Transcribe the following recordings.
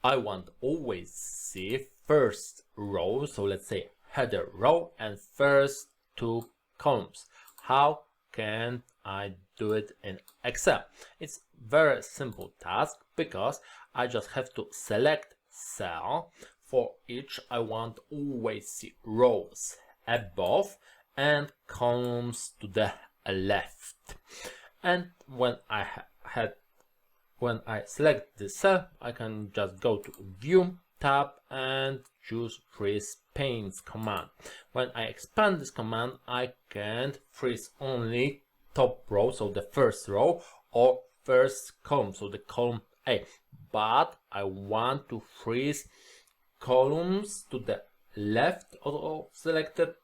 I want to always see first row, so let's say header row and first two columns. How can I do it in Excel? It's very simple task because I just have to select cell. For each I want to always see rows above and columns to the left. And when I select the cell, I can just go to View tab and choose Freeze Panes command. When I expand this command, I can freeze only top row, so the first row, or first column, so the column A. But I want to freeze columns to the left of selected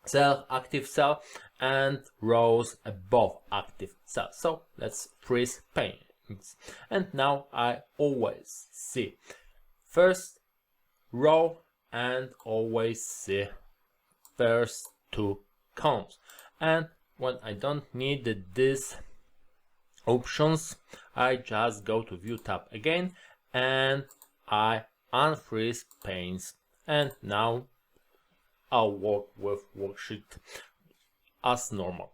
cell, active cell, and rows above active cell. So let's freeze panes. And now I always see first row and always see first two columns. And when I don't need these options, I just go to View tab again and I unfreeze panes. And now I'll work with worksheet as normal.